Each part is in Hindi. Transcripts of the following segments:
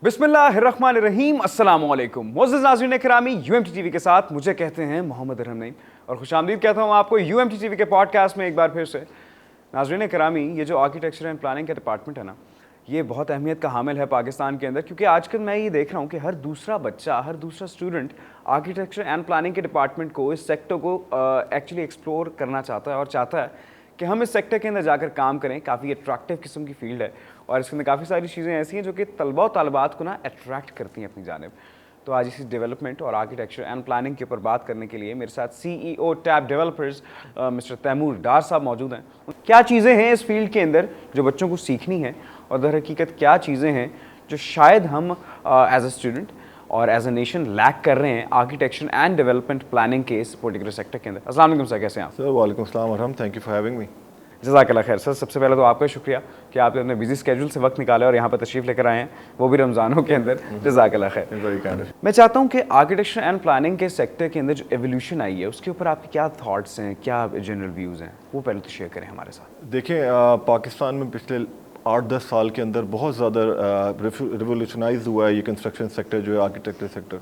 बिस्मिल्लाहिर्रहमानिर्रहीम अस्सलाम वालेकुम। मोअज़्ज़ज़ नाज़रीन किरामी, यूएमटी टीवी के साथ मुझे कहते हैं मोहम्मद अरहम नईम और खुशामदीद कहता हूँ आपको यूएमटी टीवी के पॉडकास्ट में एक बार फिर से। नाज़रीन किरामी, ये जो आर्किटेक्चर एंड प्लानिंग का डिपार्टमेंट है ना, ये बहुत अहमियत का हामिल है पाकिस्तान के अंदर, क्योंकि आजकल मैं ये देख रहा हूँ कि हर दूसरा बच्चा, हर दूसरा स्टूडेंट आर्किटेक्चर एंड प्लानिंग के डिपार्टमेंट को, इस सेक्टर को एक्चुअली एक्सप्लोर करना चाहता है और चाहता है कि हम इस सेक्टर के अंदर जाकर काम करें। काफ़ी अट्रैक्टिव किस्म की फील्ड है और इसके अंदर काफ़ी सारी चीज़ें ऐसी हैं जो कि तलबा और तालिबात को ना अट्रैक्ट करती हैं अपनी जानिब। तो आज इसी डेवलपमेंट और आर्किटेक्चर एंड प्लानिंग के ऊपर बात करने के लिए मेरे साथ CEO tab developers mister Taimur Dar sahab मौजूद हैं। क्या चीज़ें हैं इस फील्ड के अंदर जो बच्चों को सीखनी है और दर हकीकत क्या चीज़ें हैं जो शायद हम एज अ स्टूडेंट और एज अ नेशन लैक कर रहे हैं आर्किटेक्चर एंड डेवलपमेंट प्लानिंग के इस पर्टिकुलर सेक्टर के अंदर। अस्सलाम वालेकुम सर, कैसे हैं आप? सर वालेकुम अस्सलाम Arham, thank you for having me. जज़ाकल्लाह खैर। सर, सबसे पहले तो आपका शुक्रिया कि आपने अपने बिजी स्केड्यूल से वक्त निकाला और यहाँ पर तशरीफ़ लेकर आए हैं, वो भी रमज़ानों के अंदर। जज़ाकल्लाह खैर। मैं चाहता हूँ कि आर्किटेक्चर एंड प्लानिंग के सेक्टर के अंदर जो एवोल्यूशन आई है उसके ऊपर आपके क्या थाट्स हैं, क्या जनरल व्यूज़ हैं, वो पहले तो शेयर करें हमारे साथ। देखिए, पाकिस्तान में पिछले 8-10 साल के अंदर बहुत ज़्यादा रिवोल्यूशनाइज हुआ है ये कंस्ट्रक्शन सेक्टर जो है, आर्किटेक्चर सेक्टर।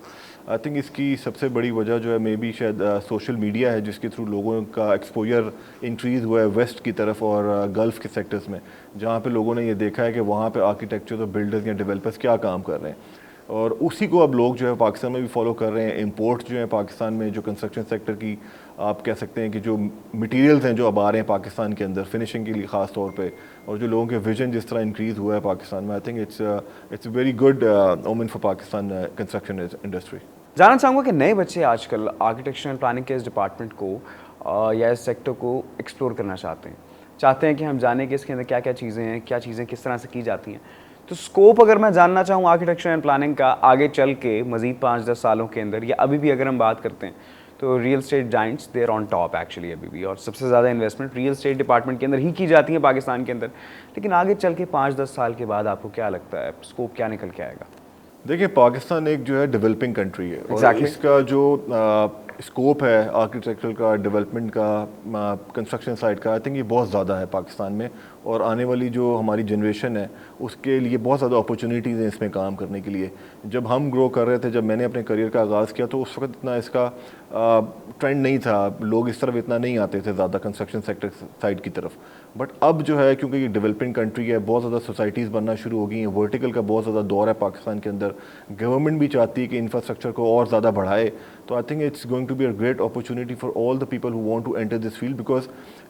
आई थिंक इसकी सबसे बड़ी वजह जो है मे बी शायद सोशल मीडिया है, जिसके थ्रू लोगों का एक्सपोजर इंक्रीज़ हुआ है वेस्ट की तरफ और गल्फ़ के सेक्टर्स में, जहाँ पे लोगों ने ये देखा है कि वहाँ पे आर्किटेक्चर और बिल्डर्स या डेवलपर्स क्या काम कर रहे हैं और उसी को अब लोग जो है पाकिस्तान में भी फॉलो कर रहे हैं। इंपोर्ट जो है पाकिस्तान में जो कंस्ट्रक्शन सेक्टर की, आप कह सकते हैं कि जो मटेरियल्स हैं जो अब आ रहे हैं पाकिस्तान के अंदर फिनिशिंग के लिए ख़ास तौर पे, और जो लोगों के विजन जिस तरह इंक्रीज़ हुआ है पाकिस्तान में, I think it's very good omen for Pakistan construction industry. जानना चाहूँगा कि नए बच्चे आजकल आर्किटेक्चर एंड प्लानिंग के इस डिपार्टमेंट को या इस सेक्टर को एक्सप्लोर करना चाहते हैं कि हम जानें कि इसके अंदर क्या क्या चीज़ें हैं, क्या चीज़ें किस तरह से की जाती हैं। तो स्कोप अगर मैं जानना चाहूँ आर्किटेक्चर एंड प्लानिंग का आगे चल के मज़ीद 5-10 सालों के अंदर, या अभी भी अगर हम बात करते हैं, तो real estate Giants there on top actually अभी भी, और सबसे ज़्यादा इन्वेस्टमेंट रियल स्टेट डिपार्टमेंट के अंदर ही की जाती है पाकिस्तान के अंदर। लेकिन आगे चल के 5-10 साल के बाद आपको क्या लगता है, स्कोप क्या निकल के आएगा? देखिए, पाकिस्तान एक जो है डेवलपिंग कंट्री है और इसका जो स्कोप है आर्किटेक्चर का, डेवलपमेंट का, कंस्ट्रक्शन साइड का, आई थिंक ये बहुत ज़्यादा है पाकिस्तान में। और आने वाली जो हमारी जनरेशन है उसके लिए बहुत ज़्यादा अपॉर्चुनिटीज़ हैं इसमें काम करने के लिए। जब हम ग्रो कर रहे थे, जब मैंने अपने करियर का आगाज़ किया, तो उस वक्त इतना इसका ट्रेंड नहीं था, लोग इस तरफ इतना नहीं आते थे ज़्यादा कंस्ट्रक्शन सेक्टर साइड की तरफ। बट अब जो है, क्योंकि ये डेवलपिंग कंट्री है, बहुत ज़्यादा सोसाइटीज़ बनना शुरू हो गई हैं, वर्टिकल का बहुत ज़्यादा दौर है पाकिस्तान के अंदर, गवर्नमेंट भी चाहती है कि इंफ्रास्ट्रक्चर को और ज़्यादा बढ़ाए। तो I think it's going to be a great opportunity for all the people who want to enter this field, because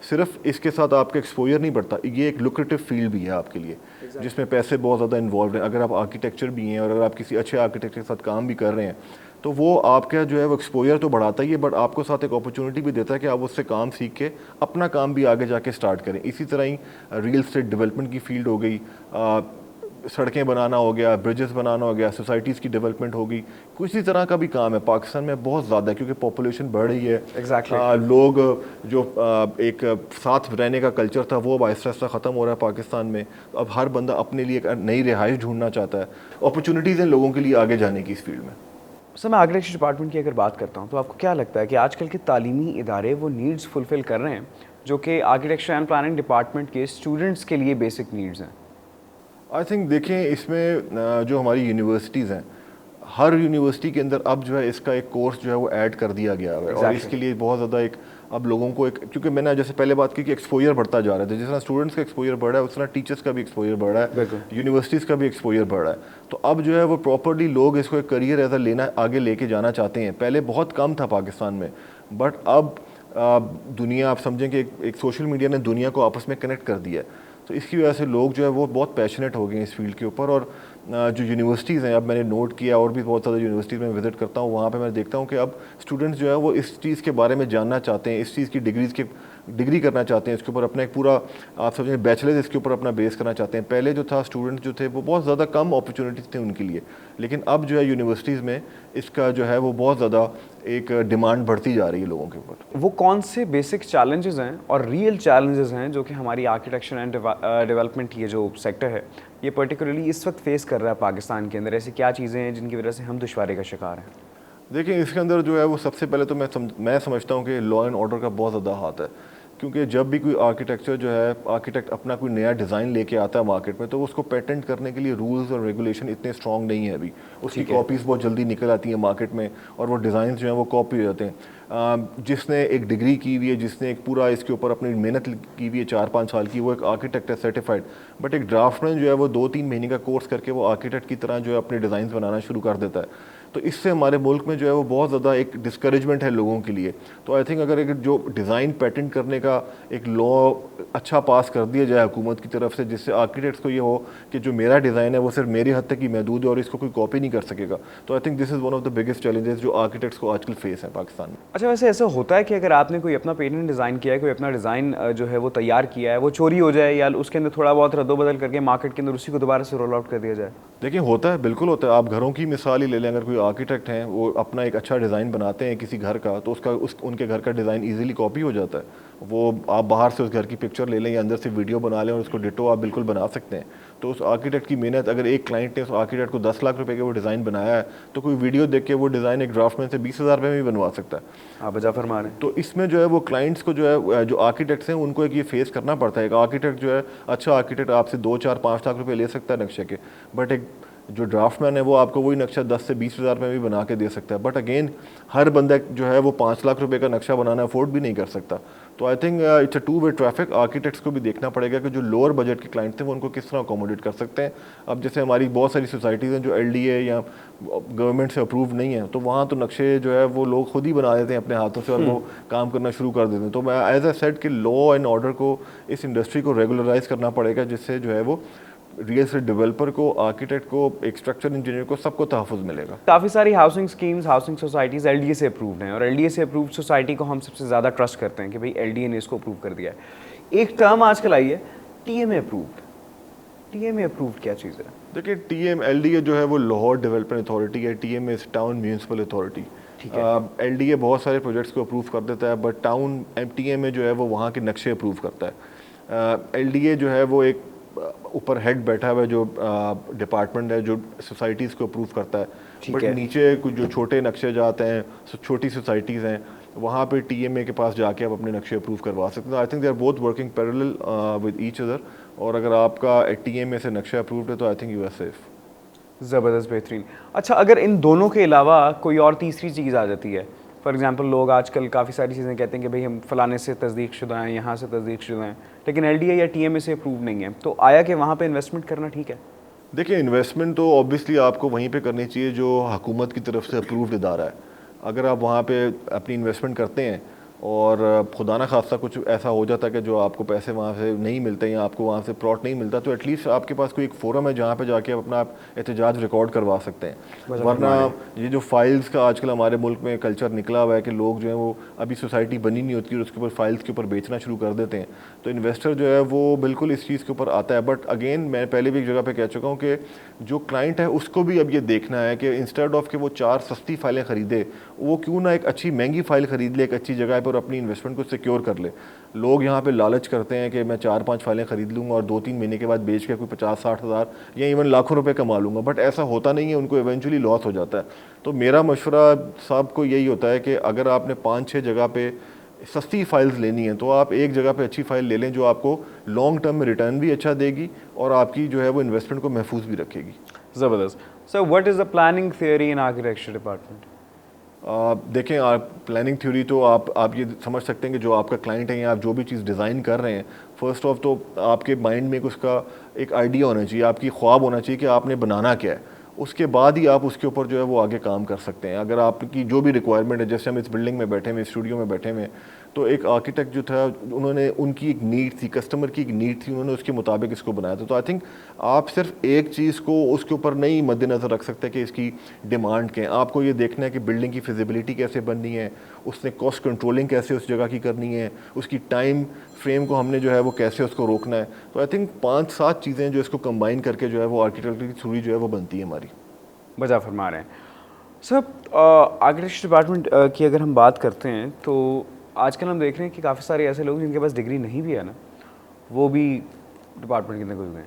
सिर्फ इसके साथ आपका एक्सपोजर नहीं बढ़ता, ये एक लुक्रेटिव फील्ड भी है आपके लिए, जिसमें पैसे बहुत ज़्यादा इन्वॉल्व हैं। अगर आप आर्किटेक्चर भी हैं और अगर आप किसी अच्छे आर्किटेक्चर के साथ काम भी कर रहे हैं, तो वो आपका जो है वो एक्सपोजर तो बढ़ाता ही है, बट आपको साथ एक अपॉर्चुनिटी भी देता है कि आप उससे काम सीख के अपना काम भी आगे जाके स्टार्ट करें। इसी तरह ही रियल एस्टेट डेवलपमेंट की फील्ड हो गई, सड़कें बनाना हो गया, ब्रिजेस बनाना हो गया, सोसाइटीज़ की डेवलपमेंट होगी, किसी तरह का भी काम है पाकिस्तान में बहुत ज़्यादा है, क्योंकि पॉपुलेशन बढ़ रही है। लोग जो एक साथ रहने का कल्चर था वो अब आहिस्ता आहिस्ता ख़त्म हो रहा है पाकिस्तान में। अब हर बंदा अपने लिए एक नई रिहाइश ढूंढना चाहता है। अपॉर्चुनिटीज़ हैं लोगों के लिए आगे जाने की इस फील्ड में। सर, मैं आर्किटेक्चर डिपार्टमेंट की अगर बात करता हूँ, तो आपको क्या लगता है कि आजकल के तालीमी इदारे वो नीड्स फुलफ़िल कर रहे हैं जो कि आर्किटेक्चर एंड प्लानिंग डिपार्टमेंट के स्टूडेंट्स के लिए बेसिक नीड्स हैं? आई थिंक देखें, इसमें जो हमारी यूनिवर्सिटीज़ हैं, हर यूनिवर्सिटी के अंदर अब जो है इसका एक कोर्स जो है वो ऐड कर दिया गया है। और इसके लिए बहुत ज़्यादा एक अब लोगों को एक, क्योंकि मैंने जैसे पहले बात की कि एक्सपोजर बढ़ता जा रहा है, जिस तरह स्टूडेंट्स का एक्सपोजर बढ़ रहा है उस तरह टीचर्स का भी एक्सपोजर बढ़ रहा है, यूनिवर्सिटीज़ का भी एक्सपोजर बढ़ रहा है। तो अब जो है वो प्रॉपरली लोग इसको एक करियर एज लेना, आगे लेके जाना चाहते हैं। पहले बहुत कम था पाकिस्तान में, बट अब दुनिया, आप समझें कि एक सोशल मीडिया ने दुनिया को आपस में कनेक्ट कर दिया है। तो इसकी वजह से लोग जो है वो बहुत पैशनेट हो गए हैं इस फील्ड के ऊपर। और जो यूनिवर्सिटीज़ हैं, अब मैंने नोट किया और भी बहुत ज़्यादा यूनिवर्सिटीज़ में विज़िट करता हूँ, वहाँ पे मैं देखता हूँ कि अब स्टूडेंट्स जो है वो इस चीज़ के बारे में जानना चाहते हैं, इस चीज़ की डिग्री करना चाहते हैं, इसके ऊपर अपना एक पूरा, आप समझें, बैचलर्स इसके ऊपर अपना बेस करना चाहते हैं। पहले जो था, स्टूडेंट जो थे वो बहुत ज़्यादा कम अपॉर्चुनिटीज़ थे उनके लिए, लेकिन अब जो है यूनिवर्सिटीज़ में इसका जो है वो बहुत ज़्यादा एक डिमांड बढ़ती जा रही है लोगों के ऊपर। वो कौन से बेसिक चैलेंजेस हैं और रियल चैलेंजेस हैं जो कि हमारी आर्किटेक्चर एंड डेवलपमेंट ये जो सेक्टर है ये पर्टिकुलरली इस वक्त फेस कर रहा है पाकिस्तान के अंदर? ऐसी क्या चीज़ें हैं जिनकी वजह से हम दुश्वारी का शिकार हैं? देखिए, इसके अंदर जो है वो सबसे पहले तो मैं समझता हूँ कि लॉ एंड ऑर्डर का बहुत ज़्यादा हाथ है, क्योंकि जब भी कोई आर्किटेक्चर जो है आर्किटेक्ट अपना कोई नया डिज़ाइन लेके आता है मार्केट में, तो उसको पेटेंट करने के लिए रूल्स और रेगुलेशन इतने स्ट्रॉन्ग नहीं है अभी। उसकी कॉपीज़ बहुत जल्दी निकल आती हैं मार्केट में और वो डिज़ाइन जो हैं वो कॉपी हो जाते हैं। जिसने एक डिग्री की हुई है, जिसने एक पूरा इसके ऊपर अपनी मेहनत की हुई है 4-5 साल की, वो एक आर्किटेक्ट है सर्टिफाइड। बट एक ड्राफ्टमैन जो है वो 2-3 महीने का कोर्स करके वो आर्किटेक्ट की तरह जो है अपने डिज़ाइन बनाना शुरू कर देता है। तो इससे हमारे मुल्क में जो है वो बहुत ज़्यादा एक डिस्करेजमेंट है लोगों के लिए। तो आई थिंक अगर एक जो डिज़ाइन पेटेंट करने का एक लॉ अच्छा पास कर दिया जाए हुकूमत की तरफ से, जिससे आर्किटेक्ट्स को ये हो कि जो मेरा डिज़ाइन है वो सिर्फ मेरी हद तक ही महदूद है और इसको कोई कॉपी नहीं कर सकेगा। तो I think this is one of the biggest challenges जो आर्किटेक्ट्स को आजकल फेस है पाकिस्तान में। अच्छा, वैसे ऐसा होता है कि अगर आपने कोई अपना पेटेंट डिज़ाइन किया है, कोई अपना डिज़ाइन जो है वो तैयार किया है, वो चोरी हो जाए या उसके अंदर थोड़ा बहुत रद्दोबदल करके मार्केट के अंदर उसी को दोबारा से रोल आउट कर दिया जाए? देखिए होता है, बिल्कुल होता है। आप घरों की मिसाल ही ले लें, अगर कोई आर्किटेक्ट हैं वो अपना एक अच्छा डिज़ाइन बनाते हैं किसी घर का, तो उनके घर का डिज़ाइन इजीली कॉपी हो जाता है। वो आप बाहर से उस घर की पिक्चर ले लें या अंदर से वीडियो बना लें और उसको डिटो आप बिल्कुल बना सकते हैं। तो उस आर्किटेक्ट की मेहनत, अगर एक क्लाइंट ने उस आर्किटेक्ट को 10 लाख रुपए का वो डिज़ाइन बनाया है, तो कोई वीडियो देख के वो डिज़ाइन एक ड्राफ्टमैन से 20,000 रुपये में भी बनवा सकता है। आप वजह फरमा रहे हैं। तो इसमें जो है वो क्लाइंट्स को जो है, जो आर्किटेक्ट्स हैं उनको एक ये फेस करना पड़ता है। एक आर्किटेक्ट जो है, अच्छा आर्किटेक्ट आपसे 2-4-5 लाख रुपए ले सकता है नक्शे के, बट एक जो ड्राफ्टमैन है वो आपको वही नक्शा 10 से 20,000 रुपये में भी बना के दे सकता है। बट अगेन हर बंदा जो है वो 5 लाख रुपए का नक्शा बनाना अफोर्ड भी नहीं कर सकता। तो I think it's a two way traffic. Architects को भी देखना पड़ेगा कि जो लोअर बजट के क्लाइंट्स हैं वो उनको किस तरह अकोमोडेट कर सकते हैं। अब जैसे हमारी बहुत सारी सोसाइटीज़ हैं जो LDA या गवर्नमेंट से अप्रूव नहीं है, तो वहाँ तो नक्शे जो है वो लोग खुद ही बना देते हैं अपने हाथों से और वो काम करना शुरू कर देते हैं। तो मैं एज ए सेड कि लॉ एंड ऑर्डर को, इस इंडस्ट्री को रेगुलराइज करना पड़ेगा, जिससे जो है वो रियल एस्टेट डेवलपर को, आर्किटेक्ट को, एक स्ट्रक्चर इंजीनियर को, सबको तहफ़्फ़ुज़ मिलेगा। काफ़ी सारी housing schemes, housing societies LDA से अप्रूव्ड हैं और LDA से अप्रूव्ड सोसाइटी को हम सबसे ज़्यादा ट्रस्ट करते हैं कि भाई LDA ने इसको अप्रूव कर दिया है। एक टर्म आजकल आई है TMA अप्रूव्ड। TMA अप्रूव्ड क्या चीज़ है? देखिए LDA जो है वो लाहौर डेवलपमेंट अथॉरिटी है, TMA town municipal authority. LDA बहुत सारे प्रोजेक्ट्स को अप्रूव कर देता है, बट टाउन TMA जो है वो वहाँ के नक्शे अप्रूव करता है। LDA जो है वो एक ऊपर हेड बैठा हुआ है जो डिपार्टमेंट है जो सोसाइटीज़ को अप्रूव करता है, बट नीचे कुछ जो छोटे नक्शे जाते हैं, छोटी सोसाइटीज़ हैं, वहाँ पे TMA के पास जाके आप अपने नक्शे अप्रूव करवा सकते हैं। I think they are both working parallel with each other, और अगर आपका TMA से नक्शा अप्रूव्ड है तो I think you are safe. ज़बरदस्त, बेहतरीन। अच्छा, अगर इन दोनों के अलावा कोई और तीसरी चीज़ आ जाती है, फॉर एग्जांपल लोग आजकल काफ़ी सारी चीज़ें कहते हैं कि भाई हम फ़लाने से तस्दीक शुदा हैं, यहाँ से तस्दीक शुदा हैं, लेकिन LDA या TMA से अप्रूव नहीं है, तो आया कि वहाँ पे इन्वेस्टमेंट करना ठीक है? देखिए इन्वेस्टमेंट तो ऑब्वियसली आपको वहीं पे करनी चाहिए जो हुकूमत की तरफ से अप्रूव्ड इदारा है। अगर आप वहाँ पे अपनी इन्वेस्टमेंट करते हैं और खुदा ना खास्ता कुछ ऐसा हो जाता है कि जो आपको पैसे वहाँ से नहीं मिलते या आपको वहाँ से प्लॉट नहीं मिलता, तो एटलीस्ट आपके पास कोई एक फोरम है जहाँ पे जाके अपना आप एहतजाज रिकॉर्ड करवा सकते हैं। वरना ये जो फाइल्स का आजकल हमारे मुल्क में कल्चर निकला हुआ है कि लोग जो है वो अभी सोसाइटी बनी नहीं होती और उसके ऊपर फाइल्स के ऊपर बेचना शुरू कर देते हैं, तो इन्वेस्टर जो है वो बिल्कुल इस चीज़ के ऊपर आता है। बट अगेन मैं पहले भी एक जगह पर कह चुका हूँ कि जो क्लाइंट है उसको भी अब ये देखना है कि इंस्टेड ऑफ कि वो 4 सस्ती फाइलें ख़रीदे, वो क्यों ना एक अच्छी महंगी फाइल ख़रीद ले एक अच्छी जगह पर, अपनी इन्वेस्टमेंट को सिक्योर कर ले। लोग यहाँ पे लालच करते हैं कि मैं 4-5 फाइलें ख़रीद लूँगा और 2-3 महीने के बाद बेच के कोई 50-60 हज़ार या इवन लाखों रुपए कमा लूँगा, बट ऐसा होता नहीं है, उनको इवेंचुअली लॉस हो जाता है। तो मेरा मशवरा सबको यही होता है कि अगर आपने 5-6 जगह पे सस्ती फाइल्स लेनी है तो आप एक जगह पे अच्छी फाइल ले लें जो आपको लॉन्ग टर्म में रिटर्न भी अच्छा देगी और आपकी जो है वो इन्वेस्टमेंट को महफूज भी रखेगी। ज़बरदस्त। So what is the planning theory in architecture department? देखें, आप प्लानिंग थ्योरी तो आप ये समझ सकते हैं कि जो आपका क्लाइंट है या आप जो भी चीज़ डिज़ाइन कर रहे हैं, फर्स्ट ऑफ तो आपके माइंड में उसका एक आइडिया होना चाहिए, आपकी ख्वाब होना चाहिए कि आपने बनाना क्या है। उसके बाद ही आप उसके ऊपर जो है वो आगे काम कर सकते हैं। अगर आपकी जो भी रिक्वायरमेंट है, जैसे हम इस बिल्डिंग में बैठे हुए, स्टूडियो में बैठे हुए, तो एक आर्किटेक्ट जो था उन्होंने, उनकी एक नीड थी, कस्टमर की एक नीड थी, उन्होंने उसके मुताबिक इसको बनाया था। तो आई थिंक आप सिर्फ एक चीज़ को उसके ऊपर नहीं मद्देनज़र रख सकते कि इसकी डिमांड क्या है। आपको ये देखना है कि बिल्डिंग की फिजिबिलिटी कैसे बननी है, उसने कॉस्ट कंट्रोलिंग कैसे उस जगह की करनी है, उसकी टाइम फ्रेम को हमने जो है वो कैसे उसको रोकना है। तो आई थिंक 5-7 चीज़ें जो इसको कंबाइन करके जो है वो आर्किटेक्चर की थ्योरी जो है वो बनती है हमारी। वजह फरमा रहे हैं सर। आर्किटेक्चर डिपार्टमेंट की अगर हम बात करते हैं तो आजकल हम देख रहे हैं कि काफ़ी सारे ऐसे लोग जिनके पास डिग्री नहीं भी है ना, वो भी डिपार्टमेंट के अंदर घुस गए।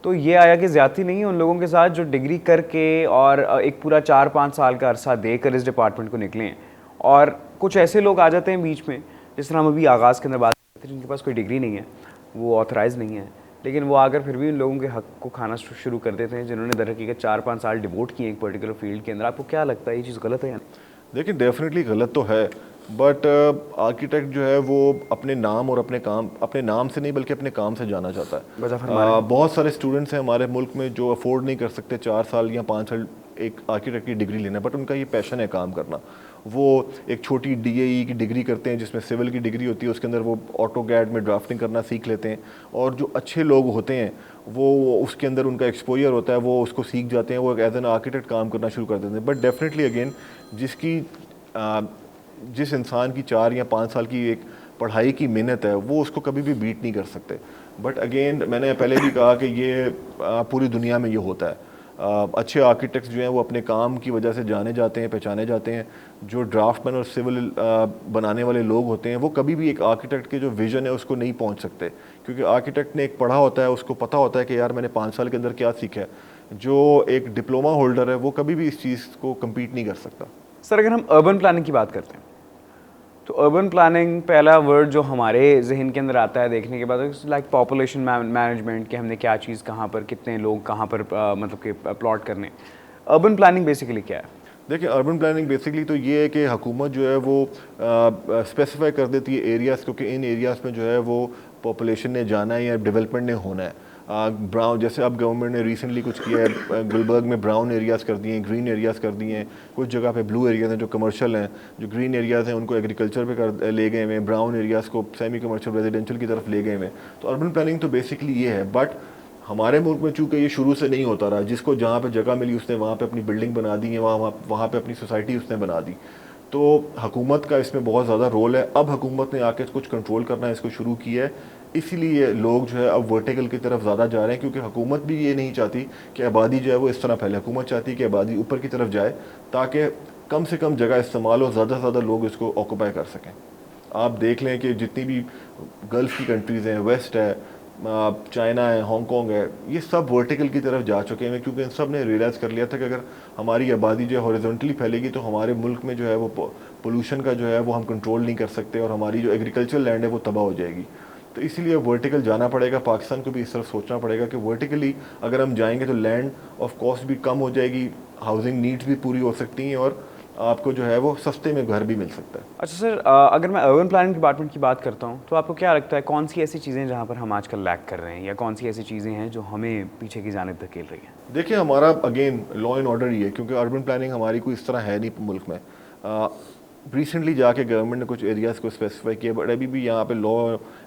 तो ये आया कि ज़्यादती नहीं है उन लोगों के साथ जो डिग्री करके और एक पूरा 4-5 साल का अरसा देकर इस डिपार्टमेंट को निकले हैं, और कुछ ऐसे लोग आ जाते हैं बीच में, जिस तरह हम अभी आगाज़ के अंदर बात जिनके पास कोई डिग्री नहीं है, वो ऑथराइज नहीं है, लेकिन वो आकर फिर भी उन लोगों के हक को खाना शुरू कर देते हैं जिन्होंने दरहकीकत 4-5 साल डिवोट किए एक पर्टिकुलर फील्ड के अंदर। आपको क्या लगता है ये चीज़ गलत है या नहीं? देखिए डेफिनेटली गलत तो है, बट आर्किटेक्ट जो है वो अपने नाम और अपने नाम से नहीं बल्कि अपने काम से जाना चाहता है। बहुत सारे स्टूडेंट्स हैं हमारे मुल्क में जो अफोर्ड नहीं कर सकते 4 साल या 5 साल एक आर्किटेक्ट की डिग्री लेना, बट उनका ये पैशन है काम करना। वो एक छोटी DAE की डिग्री करते हैं जिसमें सिविल की डिग्री होती है, उसके अंदर वो ऑटोकैड में ड्राफ्टिंग करना सीख लेते हैं, और जो अच्छे लोग होते हैं वो उसके अंदर उनका एक्सपोजर होता है, वो उसको सीख जाते हैं, वो एज एन आर्किटेक्ट काम करना शुरू कर देते हैं। बट डेफिनेटली अगेन जिस इंसान की 4 या 5 साल की एक पढ़ाई की मेहनत है वो उसको कभी भी बीट नहीं कर सकते। बट अगेन मैंने पहले भी कहा कि ये पूरी दुनिया में ये होता है। अच्छे आर्किटेक्ट्स जो हैं वो अपने काम की वजह से जाने जाते हैं, पहचाने जाते हैं। जो ड्राफ्टमैन और सिविल बनाने वाले लोग होते हैं वो कभी भी एक आर्किटेक्ट के जो विजन है उसको नहीं पहुंच सकते, क्योंकि आर्किटेक्ट ने एक पढ़ा होता है, उसको पता होता है कि यार मैंने 5 साल के अंदर क्या सीखा है। जो एक डिप्लोमा होल्डर है वो कभी भी इस चीज़ को कम्पीट नहीं कर सकता। सर, अगर हम अर्बन प्लानिंग की बात करते हैं तो अर्बन प्लानिंग पहला वर्ड जो हमारे जहन के अंदर आता है देखने के बाद लाइक पॉपुलेशन मैनेजमेंट, कि हमने क्या चीज़ कहाँ पर, कितने लोग कहाँ पर मतलब कि प्लॉट करने। अर्बन प्लानिंग बेसिकली क्या है? देखिए अर्बन प्लानिंग बेसिकली तो ये है कि हुकूमत जो है वो स्पेसिफाई कर देती है एरियाज़, क्योंकि इन एरियाज़ में जो है वो पॉपुलेशन ने जाना है या डेवलपमेंट ने होना है। ब्राउन, जैसे अब गवर्नमेंट ने रिसेंटली कुछ किया है, गुलबर्ग में ब्राउन एरियाज़ कर दिए हैं, ग्रीन एरियाज़ कर दिए हैं, कुछ जगह पे ब्लू एरियाज़ हैं जो कमर्शियल हैं, जो ग्रीन एरियाज़ हैं उनको एग्रीकल्चर पे कर ले गए हैं, ब्राउन एरियाज़ को सेमी कमर्शियल रेजिडेंशियल की तरफ ले गए हैं। तो अर्बन प्लानिंग तो बेसिकली ये है। बट हमारे मुल्क में चूँकि ये शुरू से नहीं होता रहा, जिसको जहाँ पे जगह मिली उसने वहाँ पे अपनी बिल्डिंग बना दी है, वहाँ पे अपनी सोसाइटी उसने बना दी। तो हुकूमत का इसमें बहुत ज़्यादा रोल है। अब हुकूमत ने आके कुछ कंट्रोल करना इसको शुरू किया है, इसीलिए लोग जो है अब वर्टिकल की तरफ ज़्यादा जा रहे हैं, क्योंकि हुकूमत भी ये नहीं चाहती कि आबादी जो है वो इस तरह फैले। हुकूमत चाहती है कि आबादी ऊपर की तरफ जाए ताकि कम से कम जगह इस्तेमाल हो, ज़्यादा से ज़्यादा लोग इसको ऑक्यूपाई कर सकें। आप देख लें कि जितनी भी गल्फ़ की कंट्रीज़ हैं, वेस्ट है, चाइना है, हांगकॉन्ग है, ये सब वर्टिकल की तरफ जा चुके हैं, क्योंकि इन सब ने रियलाइज़ कर लिया था कि अगर हमारी आबादी जो है हॉरिजॉन्टली फैलेगी तो हमारे मुल्क में जो है वो पोल्यूशन का जो है वो हम कंट्रोल नहीं कर सकते, और हमारी जो एग्रीकल्चर लैंड है वो तबाह हो जाएगी। तो इसीलिए वर्टिकल जाना पड़ेगा। पाकिस्तान को भी इस तरफ सोचना पड़ेगा कि वर्टिकली अगर हम जाएंगे तो लैंड ऑफ कॉस्ट भी कम हो जाएगी, हाउसिंग नीड्स भी पूरी हो सकती हैं, और आपको जो है वो सस्ते में घर भी मिल सकता है। अच्छा सर, अगर मैं अर्बन प्लानिंग डिपार्टमेंट की बात करता हूँ तो आपको क्या लगता है कौन सी ऐसी चीज़ें जहाँ पर हम आजकल लैक कर रहे हैं, या कौन सी ऐसी चीज़ें हैं जो हमें पीछे की जानिब धकेल रही हैं? देखिए हमारा अगेन लॉ एंड ऑर्डर ही है, क्योंकि अर्बन प्लानिंग हमारी कोई इस तरह है नहीं मुल्क में। रिसेंटली जाके गवर्नमेंट ने कुछ एरियाज़ को स्पेसिफाई किया, बट अभी भी यहाँ पे लॉ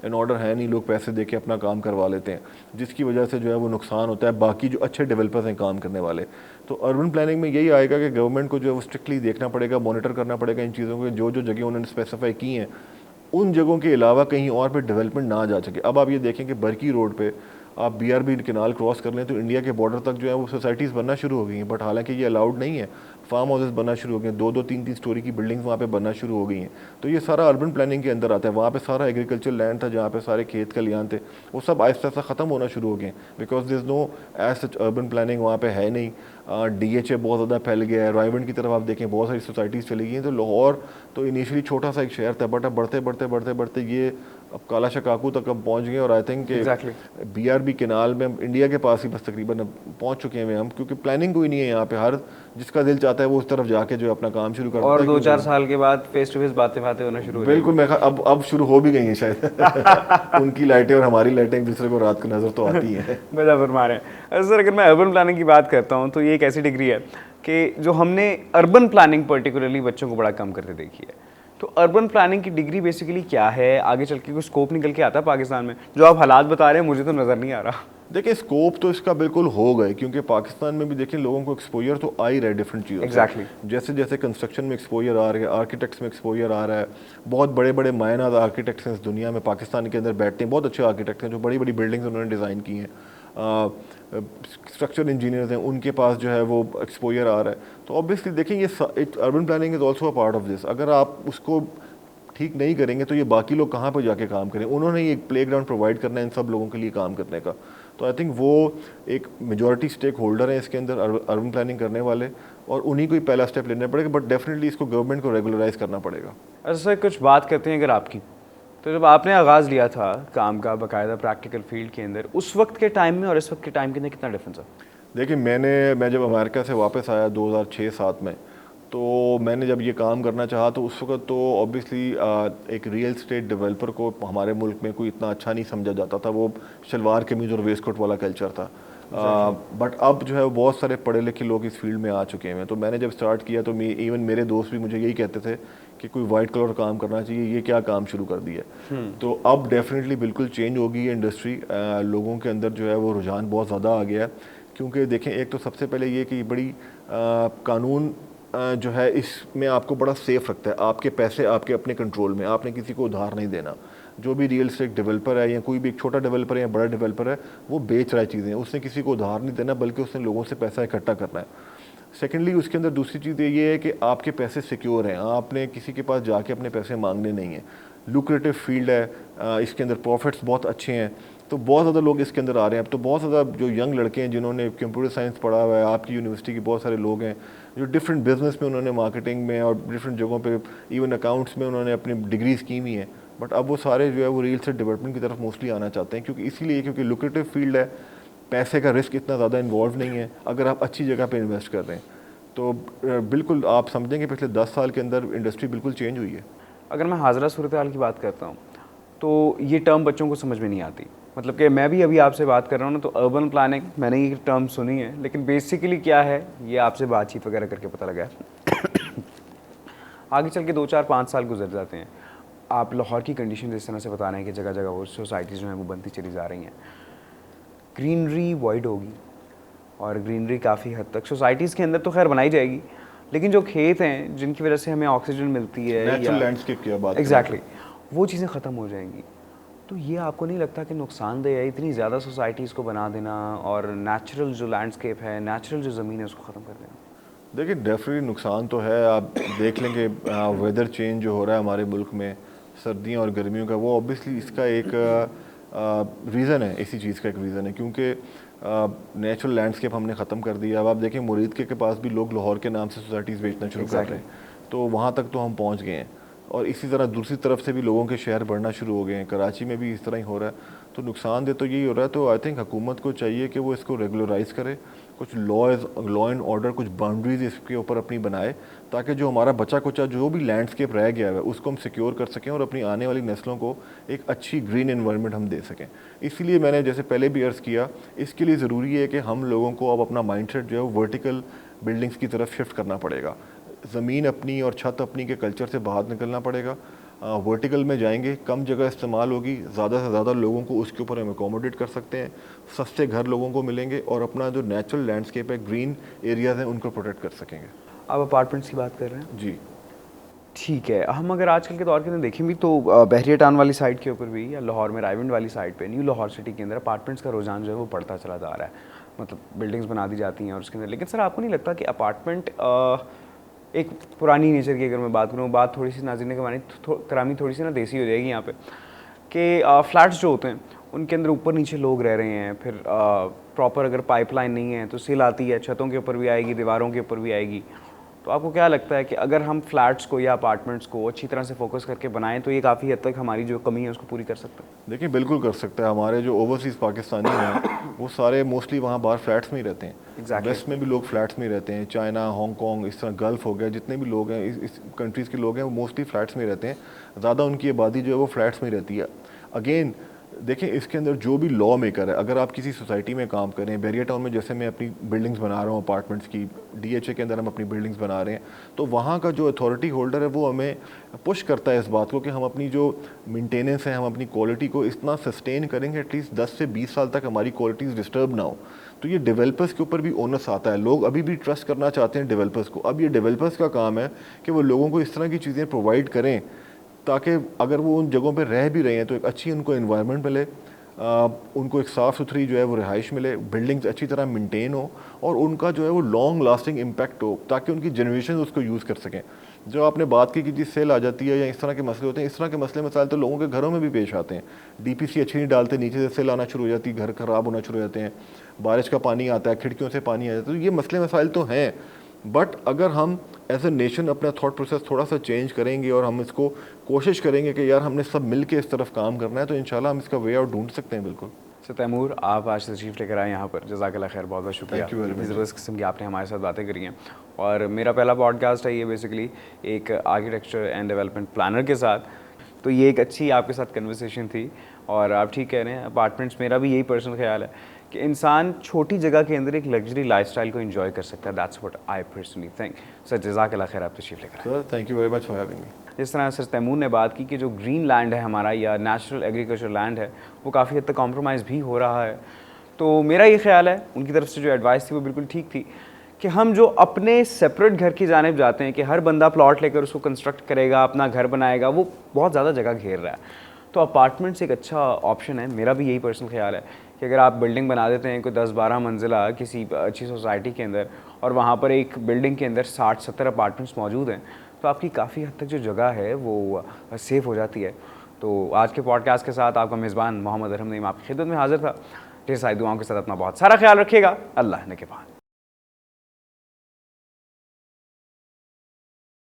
एंड ऑर्डर है नहीं, लोग पैसे दे के अपना काम करवा लेते हैं, जिसकी वजह से जो है वो नुकसान होता है बाकी जो अच्छे डेवलपर्स हैं काम करने वाले। तो अर्बन प्लानिंग में यही आएगा कि गवर्नमेंट को जो है वो स्ट्रिक्टली देखना पड़ेगा, मॉनिटर करना पड़ेगा इन चीज़ों को, जो जो जगह उन्होंने स्पेसिफाई की हैं उन जगहों के अलावा कहीं और पे डेवलपमेंट ना जा सके। अब आप ये देखें कि बरकी रोड पे आप BRB कैनाल क्रॉस कर लें तो इंडिया के बॉर्डर तक जो है वो सोसाइटीज़ बनना शुरू हो गई हैं, बट हालांकि ये अलाउड नहीं है। फार्म हाउसेस बनना शुरू हो गए हैं, 2-2, 3-3 स्टोरी की बिल्डिंग्स वहाँ पे बनना शुरू हो गई हैं। तो ये सारा अर्बन प्लानिंग के अंदर आता है। वहाँ पे सारा एग्रीकल्चर लैंड था जहाँ पे सारे खेत खलियान थे, वो सब आहिस्ता आहिस्ता ख़त्म होना शुरू हो गए, because this no as such urban planning वहाँ पे है नहीं। DHA बहुत ज़्यादा फैल गया है। रायवंड की तरफ आप देखें बहुत सारी सोसाइटीज़ चली गई हैं। तो लाहौर तो इनिशियली छोटा सा एक शहर था, बट अब बढ़ते बढ़ते बढ़ते बढ़ते ये अब काला शकाकू तक अब पहुँच गए, और आई थिंक BRB कैनाल में इंडिया के पास ही बस तकरीबन पहुँच चुके हैं हम, क्योंकि प्लानिंग कोई नहीं है यहाँ पे। हर जिसका दिल चाहता है वो उस तरफ जाके जो अपना काम शुरू करता है, और 2-4 साल के बाद फेस टू फेस बातें होना शुरू हो। बिल्कुल, मैं अब शुरू हो भी गई हैं शायद उनकी लाइटें और हमारी लाइटें एक दूसरे को रात को नजर तो आती हैं। बराबर मारे। सर, अगर मैं अर्बन प्लानिंग की बात करता हूँ तो ये एक ऐसी डिग्री है कि जो हमने अर्बन प्लानिंग पर्टिकुलरली बच्चों को बड़ा कम करते देखी है। तो अर्बन प्लानिंग की डिग्री बेसिकली क्या है? आगे चल के कोई स्कोप निकल के आता है पाकिस्तान में? जो आप हालात बता रहे हैं मुझे तो नज़र नहीं आ रहा। देखिए स्कोप तो इसका बिल्कुल हो गए, क्योंकि पाकिस्तान में भी देखिए लोगों को एक्सपोजर तो आ ही रहा है डिफरेंट चीज़ों एग्जैक्टली। जैसे जैसे कंस्ट्रक्शन में एक्सपोजर आ रहा है, आर्किटेक्ट्स में एक्सपोजर आ रहा है। बहुत बड़े बड़े मायनात आर्किटेक्ट्स हैं इस दुनिया में, पाकिस्तान के अंदर बैठते हैं बहुत अच्छे आर्किटेक्ट हैं जो बड़ी बड़ी बिल्डिंग्स उन्होंने डिज़ाइन की हैं। स्ट्रक्चर इंजीनियर्स हैं, उनके पास जो है वो एक्सपोजर आ रहा है। तो ऑब्वियसली देखें ये urban planning is also a part of this. अगर आप उसको ठीक नहीं करेंगे तो ये बाकी लोग कहाँ पर जाके काम करें? उन्होंने ही एक प्लेग्राउंड प्रोवाइड करना है इन सब लोगों के लिए काम करने का। तो आई थिंक वो एक मेजॉरिटी स्टेक होल्डर है इसके अंदर अर्बन प्लानिंग करने वाले, और उन्हीं को ही पहला स्टेप लेना पड़ेगा। बट डेफिनेटली इसको गवर्नमेंट को रेगुलराइज करना पड़ेगा। अच्छा सर, कुछ बात करते हैं अगर आपकी तो जब आपने आगाज़ लिया था काम का बाकायदा प्रैक्टिकल फील्ड के अंदर, उस वक्त के टाइम में और इस वक्त के टाइम के अंदर कितना डिफरेंस है? देखिए मैं जब अमेरिका से वापस आया 2006-7 में, तो मैंने जब ये काम करना चाहा तो उस वक्त तो ऑब्वियसली एक रियल स्टेट डेवलपर को हमारे मुल्क में कोई इतना अच्छा नहीं समझा जाता था। वो शलवार कमीज़ और वेस्ट कोट वाला कल्चर था। बट अब जो है वो बहुत सारे पढ़े लिखे लोग इस फील्ड में आ चुके हैं। तो मैंने जब स्टार्ट किया तो इवन मेरे दोस्त भी मुझे यही कहते थे कि कोई वाइट कलर काम करना चाहिए, ये क्या काम शुरू कर दिया। तो अब डेफिनेटली बिल्कुल चेंज होगी ये इंडस्ट्री। लोगों के अंदर जो है वो रुझान बहुत ज़्यादा आ गया है, क्योंकि देखें एक तो सबसे पहले ये कि बड़ी कानून जो है इसमें आपको बड़ा सेफ रखता है। आपके पैसे आपके अपने कंट्रोल में, आपने किसी को उधार नहीं देना। जो भी रियल एस्टेट डेवलपर है या कोई भी एक छोटा डेवलपर है या बड़ा डेवलपर है, वो बेच रहा है चीज़ें, उसने किसी को उधार नहीं देना, बल्कि उसने लोगों से पैसा इकट्ठा करना है। सेकेंडली उसके अंदर दूसरी चीज़ ये है कि आपके पैसे सिक्योर हैं, आपने किसी के पास जाके अपने पैसे मांगने नहीं हैं। लुक्रेटिव फील्ड है, इसके अंदर प्रॉफिट्स बहुत अच्छे हैं, तो बहुत ज़्यादा लोग इसके अंदर आ रहे हैं। अब तो बहुत ज़्यादा जो यंग लड़के हैं जिन्होंने कंप्यूटर साइंस पढ़ा हुआ है, आपकी यूनिवर्सिटी के बहुत सारे लोग हैं जो डिफरेंट बिजनेस में, उन्होंने मार्केटिंग में और डिफरेंट जगहों पे, इवन अकाउंट्स में उन्होंने अपनी डिग्रीज की हुई हैं। बट अब वो सारे जो है वो रियल एस्टेट डेवलपमेंट की तरफ मोस्टली आना चाहते हैं, क्योंकि इसीलिए क्योंकि लुक्रेटिव फील्ड है, पैसे का रिस्क इतना ज़्यादा इन्वॉल्व नहीं है अगर आप अच्छी जगह पर इन्वेस्ट कर रहे हैं। तो बिल्कुल आप समझेंगे पिछले 10 साल के अंदर इंडस्ट्री बिल्कुल चेंज हुई है। अगर मैं हाजरा सूरत हाल की बात करता हूँ तो ये टर्म बच्चों को समझ में नहीं आती। मतलब कि मैं भी अभी आपसे बात कर रहा हूँ ना, तो अर्बन प्लानिंग मैंने ये टर्म सुनी है, लेकिन बेसिकली क्या है ये आपसे बातचीत वगैरह करके पता लगा है। आगे चल के 2-4-5 साल गुजर जाते हैं, आप लाहौर की कंडीशन इस तरह से बता रहे हैं कि जगह जगह वो सोसाइटीज़ जो हैं वो बनती चली जा रही हैं, ग्रीनरी वाइड होगी और ग्रीनरी काफ़ी हद तक सोसाइटीज़ के अंदर तो खैर बनाई जाएगी, लेकिन जो खेत हैं जिनकी वजह से हमें ऑक्सीजन मिलती है, नेचुरल लैंडस्केप की बात, एग्जैक्टली वो चीज़ें ख़त्म हो जाएंगी। तो ये आपको नहीं लगता कि नुकसानदेह है इतनी ज़्यादा सोसाइटीज़ को बना देना और नेचुरल जो लैंडस्केप है, नेचुरल जो ज़मीन है उसको ख़त्म कर देना? देखिए डेफिनेटली नुकसान तो है। आप देख लेंगे वेदर चेंज जो हो रहा है हमारे मुल्क में, सर्दियों और गर्मियों का, वो ऑब्वियसली इसका एक रीज़न है। इसी चीज़ का एक रीज़न है, क्योंकि नेचुरल लैंडस्केप हमने ख़त्म कर दिया। अब आप देखें मुरीद के पास भी लोग लाहौर के नाम से सोसाइटीज़ बेचना शुरू कर रहे हैं, तो वहाँ तक तो हम पहुँच गए हैं। और इसी तरह दूसरी तरफ से भी लोगों के शहर बढ़ना शुरू हो गए हैं, कराची में भी इस तरह ही हो रहा है। तो नुकसानदेह तो यही हो रहा है। तो आई थिंक हुकूमत को चाहिए कि वो इसको रेगुलराइज करे, कुछ लॉ एंड ऑर्डर, कुछ बाउंड्रीज इसके ऊपर अपनी बनाए, ताकि जो हमारा बचा कुचा जो भी लैंडस्केप रह गया है उसको हम सिक्योर कर सकें और अपनी आने वाली नस्लों को एक अच्छी ग्रीन एनवायरनमेंट हम दे सकें। इसीलिए मैंने जैसे पहले भी अर्ज़ किया, इसके लिए ज़रूरी है कि हम लोगों को अब अपना माइंडसेट जो है वो वर्टिकल बिल्डिंग्स की तरफ शिफ्ट करना पड़ेगा। ज़मीन अपनी और छत अपनी के कल्चर से बाहर निकलना पड़ेगा। वर्टिकल में जाएंगे, कम जगह इस्तेमाल होगी, ज़्यादा से ज़्यादा लोगों को उसके ऊपर हम अकोमोडेट कर सकते हैं, सस्ते घर लोगों को मिलेंगे और अपना जो नेचुरल लैंडस्केप है, ग्रीन एरियाज़ हैं, उनको प्रोटेक्ट कर सकेंगे। आप अपार्टमेंट्स की बात कर रहे हैं? जी ठीक है। हम अगर आजकल के दौर के अंदर देखें भी तो बहरिया टाउन वाली साइड के ऊपर भी या लाहौर में रायविंड वाली साइड पे, न्यू लाहौर सिटी के अंदर अपार्टमेंट्स का रुझान जो है वो बढ़ता चला जा रहा है। मतलब बिल्डिंग्स बना दी जाती हैं और उसके अंदर, लेकिन सर आपको नहीं लगता कि अपार्टमेंट एक पुरानी नेचर की अगर मैं बात करूँ, बात थोड़ी सी नाज़रीन करामी थोड़ी सी ना देसी हो जाएगी यहाँ पे, कि फ्लैट्स जो होते हैं उनके अंदर ऊपर नीचे लोग रह रहे हैं, फिर प्रॉपर अगर पाइपलाइन नहीं है तो सिल आती है, छतों के ऊपर भी आएगी, दीवारों के ऊपर भी आएगी। तो आपको क्या लगता है कि अगर हम फ्लैट्स को या अपार्टमेंट्स को अच्छी तरह से फोकस करके बनाएं तो ये काफ़ी हद तक हमारी जो कमी है उसको पूरी कर सकते हैं? देखिए बिल्कुल कर सकता है। हमारे जो ओवरसीज़ पाकिस्तानी हैं वो सारे मोस्टली वहाँ बाहर फ्लैट्स में ही रहते हैं। वेस्ट में भी लोग फ्लैट्स में ही रहते हैं, चाइना, हांगकॉन्ग, इस तरह गल्फ़ हो गया, जितने भी लोग हैं इस कंट्रीज़ के लोग हैं वो मोस्टली फ्लैट्स में रहते हैं। ज़्यादा उनकी आबादी जो है वो फ्लैट्स में ही रहती है। अगेन देखें इसके अंदर जो भी लॉ मेकर है, अगर आप किसी सोसाइटी में काम करें, बहरिया टाउन में जैसे मैं अपनी बिल्डिंग्स बना रहा हूँ अपार्टमेंट्स की, DHA के अंदर हम अपनी बिल्डिंग्स बना रहे हैं, तो वहाँ का जो अथॉरिटी होल्डर है वो हमें पुश करता है इस बात को कि हम अपनी जो मेंटेनेंस है, हम अपनी क्वालिटी को इतना सस्टेन करेंगे एटलीस्ट 10 से 20 साल तक हमारी क्वालिटीज़ डिस्टर्ब ना हो। तो ये डेवलपर्स के ऊपर भी ओनस आता है। लोग अभी भी ट्रस्ट करना चाहते हैं डेवलपर्स को। अब ये डेवलपर्स का काम है कि वो लोगों को इस तरह की चीज़ें प्रोवाइड करें ताकि अगर वो उन जगहों पर रह भी रहे हैं तो एक अच्छी उनको इन्वायरमेंट मिले, उनको एक साफ़ सुथरी जो है वो रिहाइश मिले, बिल्डिंग्स अच्छी तरह मेंटेन हो और उनका जो है वो लॉन्ग लास्टिंग इम्पैक्ट हो, ताकि उनकी जनरेशन उसको यूज़ कर सकें। जो आपने बात की कि जिस सेल आ जाती है या इस तरह के मसले होते हैं, इस तरह के मसले मसाइल तो लोगों के घरों में भी पेश आते हैं। DPC अच्छी नहीं डालते, नीचे से सेल आना शुरू हो जाती है, घर ख़राब होना शुरू हो जाते हैं, बारिश का पानी आता है, खिड़कियों से पानी आ जाता है। तो ये मसले मसाइल तो हैं, बट अगर हम एज ए नेशन अपना थॉट प्रोसेस थोड़ा सा चेंज करेंगे और हम इसको कोशिश करेंगे कि यार हमने सब मिल के इस तरफ काम करना है, तो इंशाल्लाह हम इसका वे आउट ढूंढ सकते हैं। बिल्कुल। सर तैमूर, आप आज तशरीफ़ लेकर आए यहाँ पर, जज़ाकल्लाह खैर, बहुत बहुत शुक्रिया। Thank you very much। ज़बरदस्त किस्म की आपने हमारे साथ बातें करी हैं। और मेरा पहला पॉडकास्ट है ये बेसिकली एक आर्किटेक्चर एंड डेवलपमेंट प्लानर के साथ, तो ये एक अच्छी आपके साथ कन्वर्सेशन थी। और आप ठीक कह रहे हैं, अपार्टमेंट्स, मेरा भी यही पर्सनल ख्याल है कि इंसान छोटी जगह के अंदर एक लग्जरी लाइफस्टाइल को एंजॉय कर सकता है। That's what I personally think. Sir जज़ाकल्लाह खैर, आप तशरीफ़ लेकर आए। Sir thank you very much for having me. जिस तरह सर तैमूर ने बात की कि जो ग्रीन लैंड है हमारा या नेचुरल एग्रीकल्चर लैंड है, वो काफ़ी हद तक कॉम्प्रोमाइज़ भी हो रहा है, तो मेरा ये ख्याल है उनकी तरफ से जो एडवाइस थी वो बिल्कुल ठीक थी कि हम जो अपने सेपरेट घर की जानिब जाते हैं कि हर बंदा प्लॉट लेकर उसको कंस्ट्रक्ट करेगा, अपना घर बनाएगा, वो बहुत ज़्यादा जगह घेर रहा है। तो अपार्टमेंट्स एक अच्छा ऑप्शन है। मेरा भी यही पर्सनल ख्याल है कि अगर आप बिल्डिंग बना देते हैं कोई 10-12 मंजिला किसी अच्छी सोसाइटी के अंदर, और वहाँ पर एक बिल्डिंग के अंदर 60-70 अपार्टमेंट्स मौजूद हैं, तो आपकी काफ़ी हद तक जो जगह है वो सेफ़ हो जाती है। तो आज के पॉडकास्ट के साथ आपका मेज़बान मोहम्मद अरहम नईम आपकी खिदमत में हाज़िर था। ढेर सारी दुआओं के साथ अपना बहुत सारा ख्याल रखिएगा। अल्लाह ने के बाद।